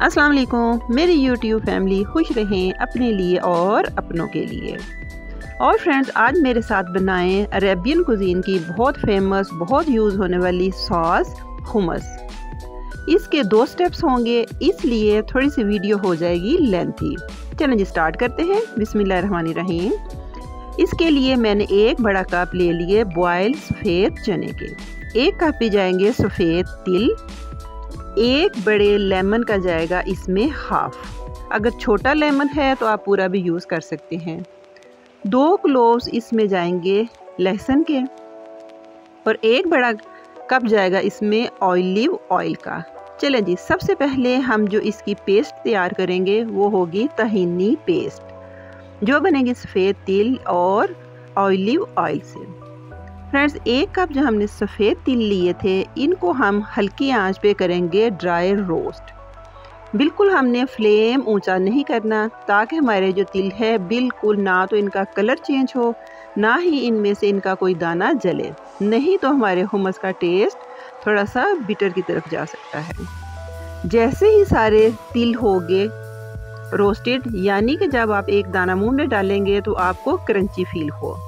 अस्सलाम वालेकुम मेरी YouTube फैमिली, खुश रहें अपने लिए और अपनों के लिए। और फ्रेंड्स, आज मेरे साथ बनाएं अरेबियन कुजीन की बहुत फेमस, बहुत यूज़ होने वाली सॉस हुमस। इसके 2 स्टेप्स होंगे, इसलिए थोड़ी सी वीडियो हो जाएगी लेंथी। चलें जी स्टार्ट करते हैं। बिस्मिल्लाहिर्रहमानिर्रहीम। इसके लिए मैंने एक बड़ा कप ले लिए बॉयल सफ़ेद चने के। 1 कप भी जाएंगे सफ़ेद तिल। 1 बड़े लेमन का जाएगा इसमें हाफ। अगर छोटा लेमन है तो आप पूरा भी यूज़ कर सकते हैं। 2 क्लोव्स इसमें जाएंगे लहसुन के। और 1 बड़ा कप जाएगा इसमें ऑलिव ऑयल का। चलें जी, सबसे पहले हम जो इसकी पेस्ट तैयार करेंगे वो होगी तहीनी पेस्ट, जो बनेगी सफ़ेद तिल और ऑलिव ऑयल से। फ्रेंड्स, 1 कप जो हमने सफ़ेद तिल लिए थे, इनको हम हल्की आंच पे करेंगे ड्राई रोस्ट। बिल्कुल हमने फ्लेम ऊंचा नहीं करना, ताकि हमारे जो तिल है बिल्कुल ना तो इनका कलर चेंज हो, ना ही इनमें से इनका कोई दाना जले। नहीं तो हमारे हुमस का टेस्ट थोड़ा सा बिटर की तरफ जा सकता है। जैसे ही सारे तिल होंगे रोस्टेड, यानी कि जब आप एक दाना मुंह में डालेंगे तो आपको क्रंची फील हो,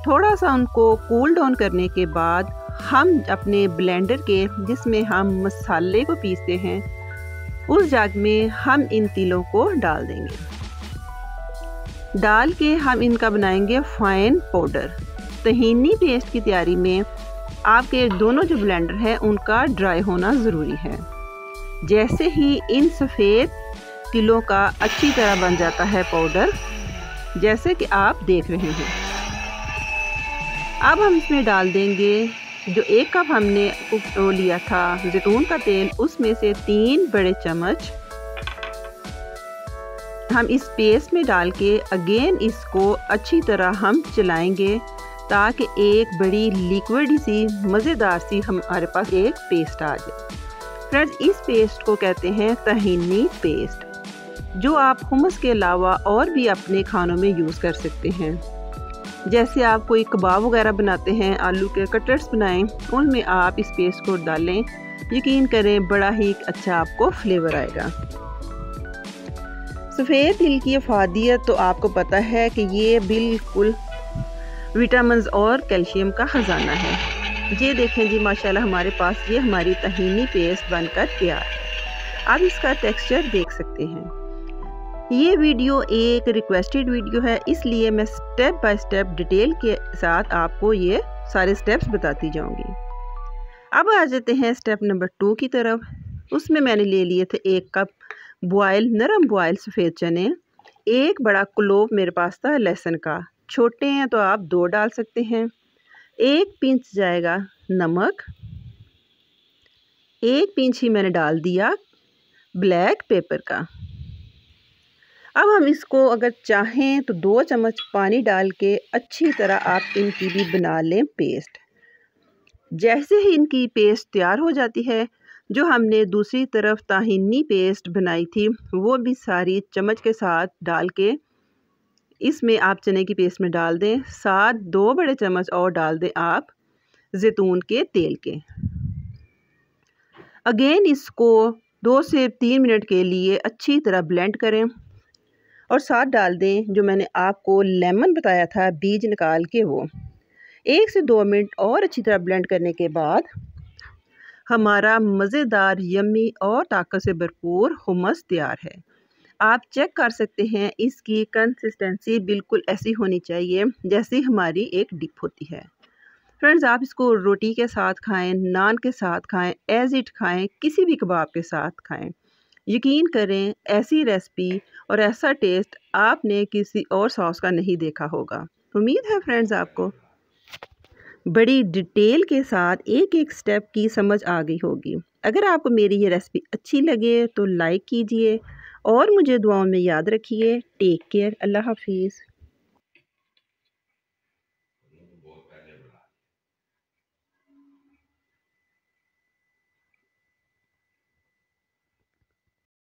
थोड़ा सा उनको कूल डाउन करने के बाद हम अपने ब्लेंडर के, जिसमें हम मसाले को पीसते हैं, उस जग में हम इन तिलों को डाल देंगे। डाल के हम इनका बनाएंगे फाइन पाउडर। तहीनी पेस्ट की तैयारी में आपके दोनों जो ब्लेंडर हैं उनका ड्राई होना ज़रूरी है। जैसे ही इन सफ़ेद तिलों का अच्छी तरह बन जाता है पाउडर, जैसे कि आप देख रहे हैं, अब हम इसमें डाल देंगे जो 1 कप हमने लिया था जैतून का तेल, उसमें से 3 बड़े चम्मच हम इस पेस्ट में डाल के अगेन इसको अच्छी तरह हम चलाएंगे, ताकि एक बड़ी लिक्विड सी मज़ेदार सी हमारे पास एक पेस्ट आ जाए। फ्रेंड्स, इस पेस्ट को कहते हैं तहीनी पेस्ट, जो आप हुमस के अलावा और भी अपने खानों में यूज़ कर सकते हैं। जैसे आप कोई कबाब वगैरह बनाते हैं, आलू के कटलेट्स बनाएं, उनमें आप इस पेस्ट को डालें। यकीन करें बड़ा ही अच्छा आपको फ्लेवर आएगा। सफ़ेद तिल की अफादियत तो आपको पता है कि ये बिल्कुल विटामिन्स और कैल्शियम का ख़जाना है। ये देखें जी, माशाल्लाह हमारे पास ये हमारी तहीनी पेस्ट बनकर तैयार है। आप इसका टेक्सचर देख सकते हैं। ये वीडियो एक रिक्वेस्टेड वीडियो है, इसलिए मैं स्टेप बाय स्टेप डिटेल के साथ आपको ये सारे स्टेप्स बताती जाऊंगी। अब आ जाते हैं स्टेप नंबर 2 की तरफ। उसमें मैंने ले लिए थे 1 कप नरम बॉयल सफ़ेद चने। 1 बड़ा क्लोव मेरे पास था लहसुन का, छोटे हैं तो आप 2 डाल सकते हैं। 1 पिंच जाएगा नमक। 1 पिंच ही मैंने डाल दिया ब्लैक पेपर का। अब हम इसको अगर चाहें तो 2 चम्मच पानी डाल के अच्छी तरह आप इनकी भी बना लें पेस्ट। जैसे ही इनकी पेस्ट तैयार हो जाती है, जो हमने दूसरी तरफ ताहिनी पेस्ट बनाई थी, वो भी सारी चम्मच के साथ डाल के इसमें आप चने की पेस्ट में डाल दें। साथ 2 बड़े चम्मच और डाल दें आप जैतून के तेल के। अगेन इसको 2 से 3 मिनट के लिए अच्छी तरह ब्लेंड करें और साथ डाल दें जो मैंने आपको लेमन बताया था बीज निकाल के, वो 1 से 2 मिनट और अच्छी तरह ब्लेंड करने के बाद हमारा मज़ेदार, यम्मी और ताकत से भरपूर हुमस तैयार है। आप चेक कर सकते हैं, इसकी कंसिस्टेंसी बिल्कुल ऐसी होनी चाहिए जैसी हमारी एक डिप होती है। फ्रेंड्स, आप इसको रोटी के साथ खाएं, नान के साथ खाएं, एज इट खाएं, किसी भी कबाब के साथ खाएं। यकीन करें ऐसी रेसिपी और ऐसा टेस्ट आपने किसी और सॉस का नहीं देखा होगा। उम्मीद है फ्रेंड्स आपको बड़ी डिटेल के साथ एक एक स्टेप की समझ आ गई होगी। अगर आपको मेरी ये रेसिपी अच्छी लगे तो लाइक कीजिए और मुझे दुआओं में याद रखिए। Take care. अल्लाह हाफिज़।